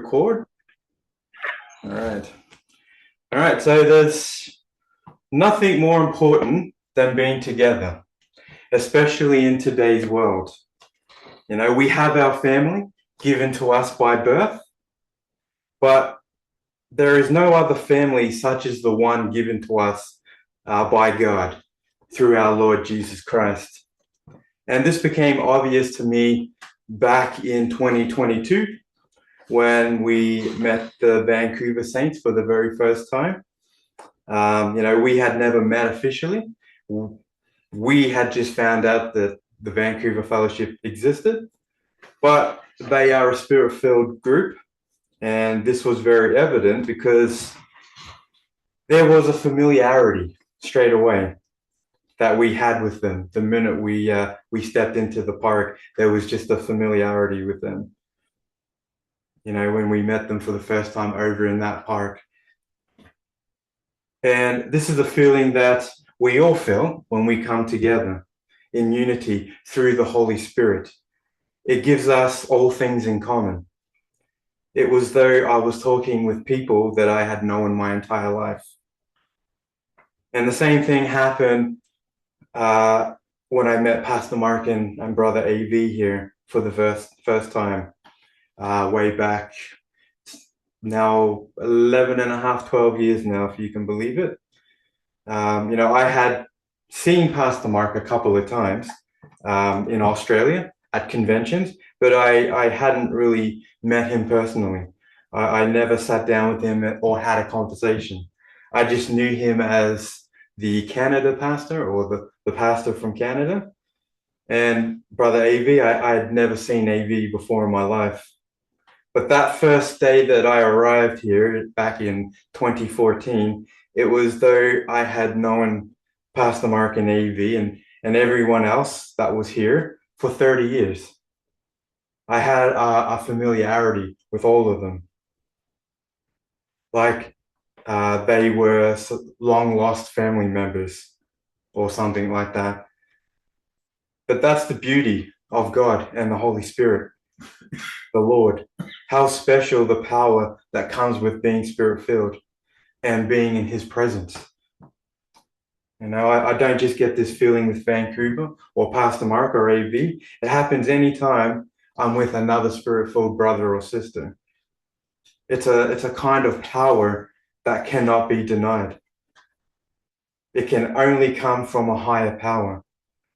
record. All right. All right. So there's nothing more important than being together, especially in today's world. You know, we have our family given to us by birth, but there is no other family such as the one given to us by God through our Lord Jesus Christ. And this became obvious to me back in 2022 when we met the Vancouver Saints for the very first time. We had never met officially. We had just found out that the Vancouver Fellowship existed, but they are a spirit-filled group. And this was very evident because there was a familiarity straight away that we had with them. The minute we stepped into the park, there was just a familiarity with them. You know, when we met them for the first time over in that park. And this is a feeling that we all feel when we come together in unity through the Holy Spirit. It gives us all things in common. It was though I was talking with people that I had known my entire life. And the same thing happened when I met Pastor Mark and Brother AV here for the first time, way back now 11 and a half, 12 years now, if you can believe it. I had seen Pastor Mark a couple of times in Australia at conventions, but I hadn't really met him personally. I never sat down with him or had a conversation. I just knew him as the Canada pastor or the pastor from Canada. And Brother AV, I had never seen AV before in my life. But that first day that I arrived here back in 2014, it was though I had known Pastor Mark and AV and everyone else that was here for 30 years. I had a familiarity with all of them. Like they were long lost family members or something like that. But that's the beauty of God and the Holy Spirit, the Lord. How special the power that comes with being spirit-filled and being in his presence. You know, I don't just get this feeling with Vancouver or Pastor Mark or AV. It happens anytime I'm with another spirit-filled brother or sister. It's a kind of power that cannot be denied. It can only come from a higher power,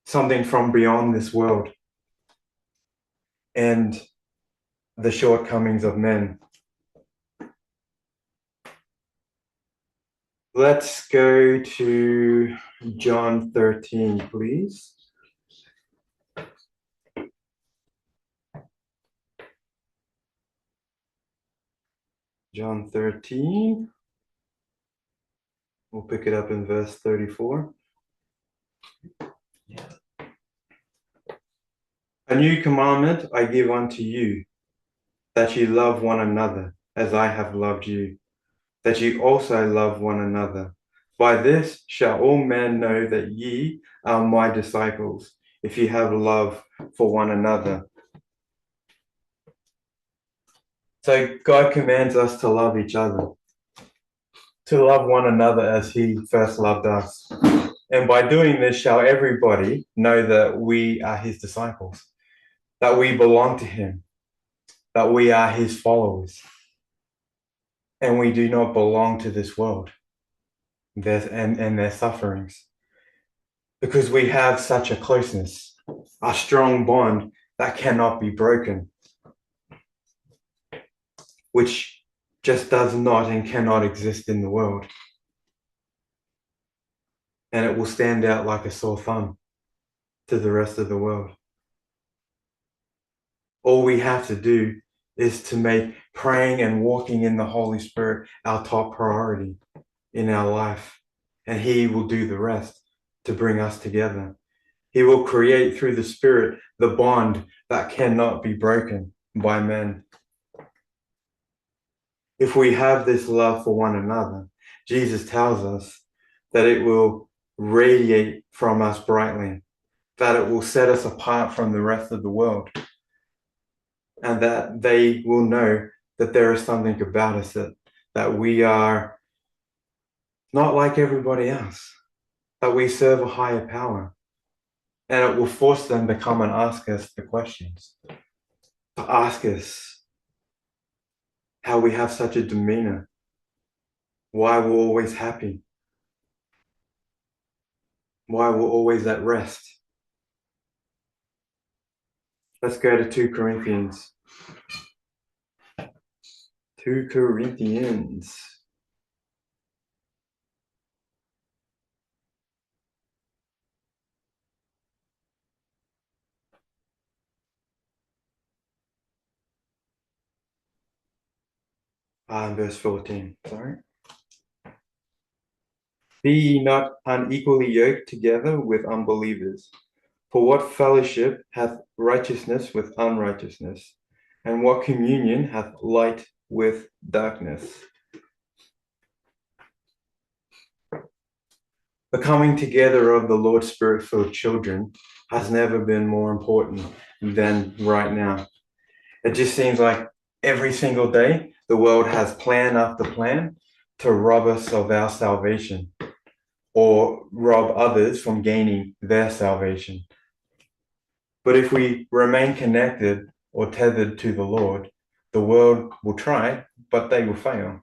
something from beyond this world and the shortcomings of men. Let's go to John 13, please. John 13. We'll pick it up in verse 34. Yeah. A new commandment I give unto you, that ye love one another as I have loved you, that ye also love one another. By this shall all men know that ye are my disciples, if ye have love for one another. So God commands us to love each other, to love one another as he first loved us. And by doing this shall everybody know that we are his disciples, that we belong to him, that we are his followers. And we do not belong to this world and their sufferings. Because we have such a closeness, a strong bond that cannot be broken, which just does not and cannot exist in the world. And it will stand out like a sore thumb to the rest of the world. All we have to do is to make praying and walking in the Holy Spirit our top priority in our life. And he will do the rest to bring us together. He will create through the Spirit the bond that cannot be broken by men. If we have this love for one another, Jesus tells us that it will radiate from us brightly, that it will set us apart from the rest of the world, and that they will know that there is something about us that we are not like everybody else, that we serve a higher power. And it will force them to come and ask us the questions, to ask us how we have such a demeanor, why we're always happy, why we're always at rest. Let's go to 2 Corinthians. 2 Corinthians. Verse 14, sorry. Be ye not unequally yoked together with unbelievers. For what fellowship hath righteousness with unrighteousness? And what communion hath light with darkness? The coming together of the Lord's Spirit-filled children has never been more important than right now. It just seems like every single day, the world has plan after plan to rob us of our salvation or rob others from gaining their salvation. But if we remain connected or tethered to the Lord, the world will try, but they will fail.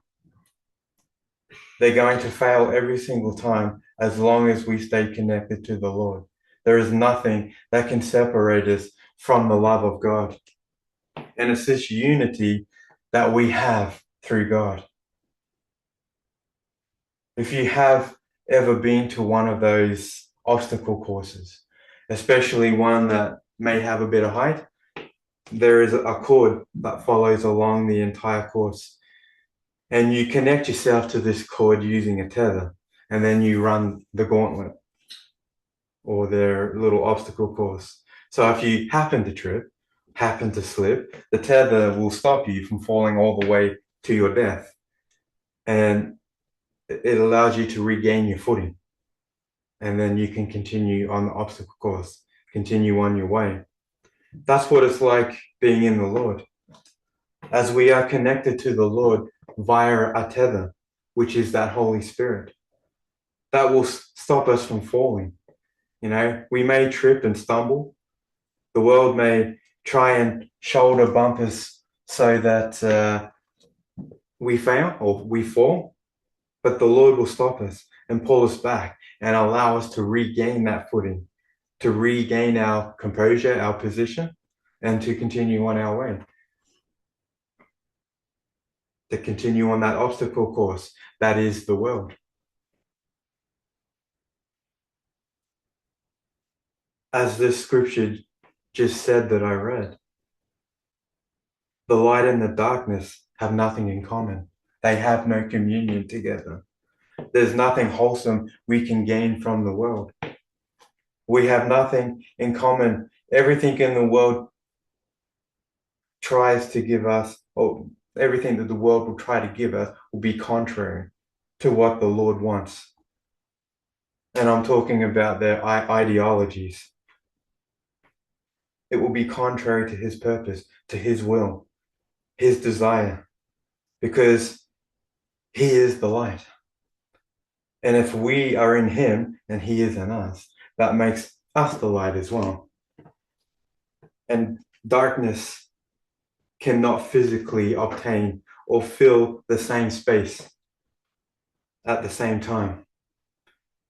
They're going to fail every single time as long as we stay connected to the Lord. There is nothing that can separate us from the love of God. And it's this unity that we have through God. If you have ever been to one of those obstacle courses, especially one that may have a bit of height, there is a cord that follows along the entire course. And you connect yourself to this cord using a tether, and then you run the gauntlet or their little obstacle course. So if you happen to trip, happen to slip, the tether will stop you from falling all the way to your death. And it allows you to regain your footing. And then you can continue on the obstacle course, continue on your way. That's what it's like being in the Lord. As we are connected to the Lord via a tether, which is that Holy Spirit, that will stop us from falling. You know, we may trip and stumble. The world may try and shoulder bump us so that we fail or we fall, but the Lord will stop us and pull us back and allow us to regain that footing, to regain our composure, our position, and to continue on our way. To continue on that obstacle course that is the world. As this scripture just said that I read, the light and the darkness have nothing in common. They have no communion together. There's nothing wholesome we can gain from the world. We have nothing in common. Everything in the world tries to give us, or everything that the world will try to give us will be contrary to what the Lord wants. And I'm talking about their ideologies. It will be contrary to his purpose, to his will, his desire, because he is the light. And if we are in him and he is in us, that makes us the light as well. And darkness cannot physically obtain or fill the same space at the same time.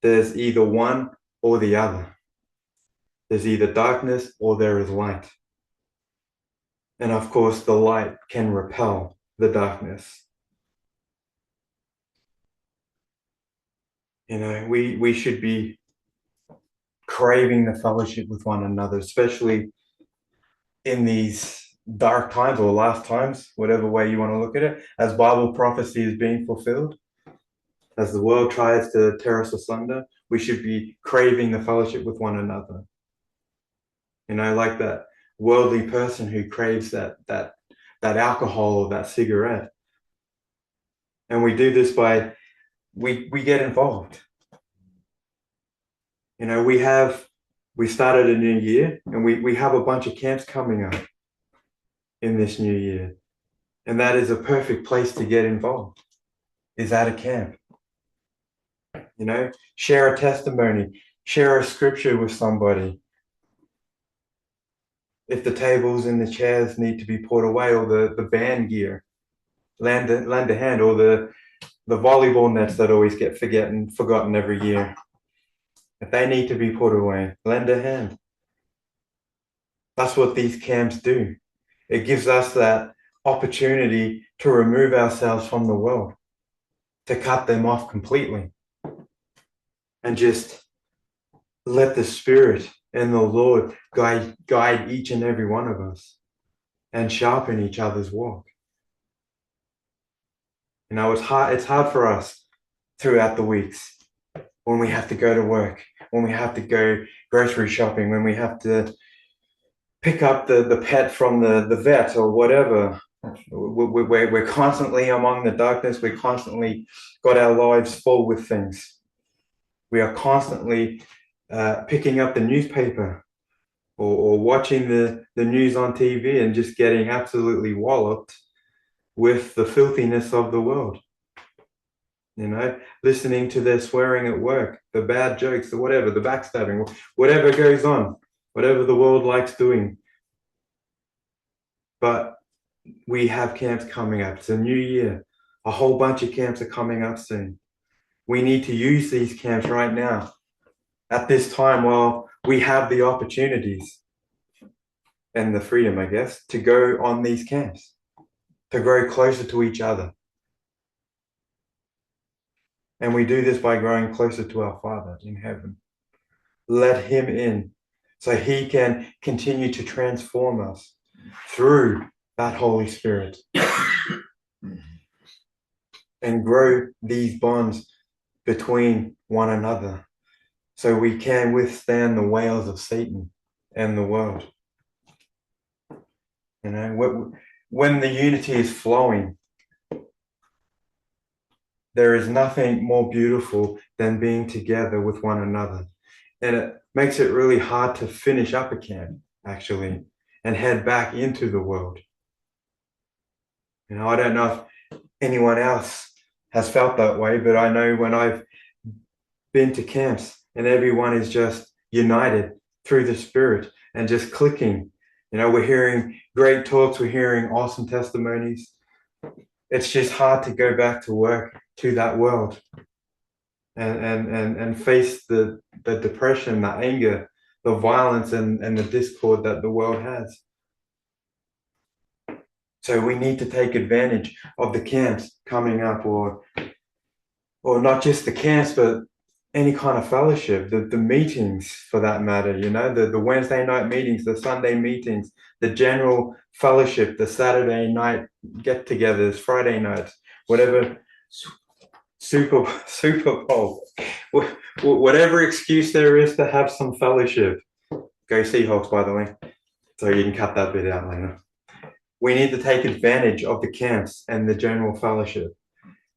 There's either one or the other. There's either darkness or there is light. And of course, the light can repel the darkness. You know, we should be craving the fellowship with one another, especially in these dark times or last times, whatever way you want to look at it, as Bible prophecy is being fulfilled, as the world tries to tear us asunder, we should be craving the fellowship with one another. You know, like that worldly person who craves that alcohol or that cigarette. And we do this by, we get involved. You know, we started a new year and we have a bunch of camps coming up in this new year. And that is a perfect place to get involved, is at a camp. Share a testimony, share a scripture with somebody. If the tables and the chairs need to be put away, or the band gear, lend a hand, or the volleyball nets that always get forgotten every year. If they need to be put away, lend a hand. That's what these camps do. It gives us that opportunity to remove ourselves from the world, to cut them off completely, and just let the Spirit and the Lord guide each and every one of us and sharpen each other's walk. It's hard for us throughout the weeks, when we have to go to work, when we have to go grocery shopping, when we have to pick up the pet from the vet or whatever. We're constantly among the darkness. We constantly got our lives full with things. We are constantly picking up the newspaper or watching the news on TV and just getting absolutely walloped with the filthiness of the world. Listening to their swearing at work, the bad jokes, the whatever, the backstabbing, whatever goes on, whatever the world likes doing. But we have camps coming up. It's a new year. A whole bunch of camps are coming up soon. We need to use these camps right now, at this time, while we have the opportunities and the freedom, I guess, to go on these camps, to grow closer to each other. And we do this by growing closer to our Father in heaven. Let him in so he can continue to transform us through that Holy Spirit and grow these bonds between one another so we can withstand the wiles of Satan and the world. When the unity is flowing, there is nothing more beautiful than being together with one another. And it makes it really hard to finish up a camp, actually, and head back into the world. I don't know if anyone else has felt that way, but I know when I've been to camps and everyone is just united through the Spirit and just clicking. We're hearing great talks, we're hearing awesome testimonies. It's just hard to go back to work, to that world, and face the depression, the anger, the violence, and the discord that the world has. So we need to take advantage of the camps coming up, or not just the camps, but any kind of fellowship, the meetings for that matter, the Wednesday night meetings, the Sunday meetings, the general fellowship, the Saturday night get-togethers, Friday nights, whatever, Super Bowl, whatever excuse there is to have some fellowship. Go Seahawks, by the way, so you can cut that bit out later. We need to take advantage of the camps and the general fellowship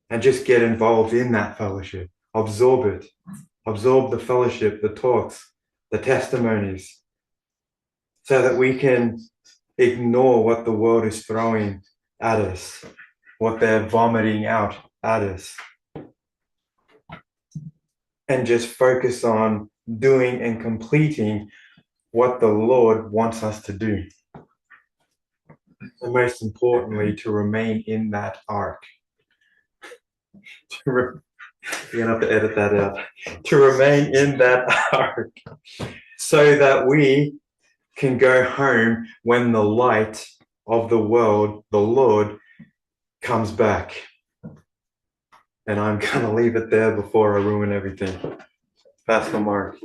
and just get involved in that fellowship. Absorb it. Absorb the fellowship, the talks, the testimonies, so that we can ignore what the world is throwing at us, what they're vomiting out at us, and just focus on doing and completing what the Lord wants us to do. And most importantly, to remain in that ark. You're going to have to edit that out. To remain in that ark so that we can go home when the light of the world, the Lord, comes back. And I'm going to leave it there before I ruin everything. Pastor Mark.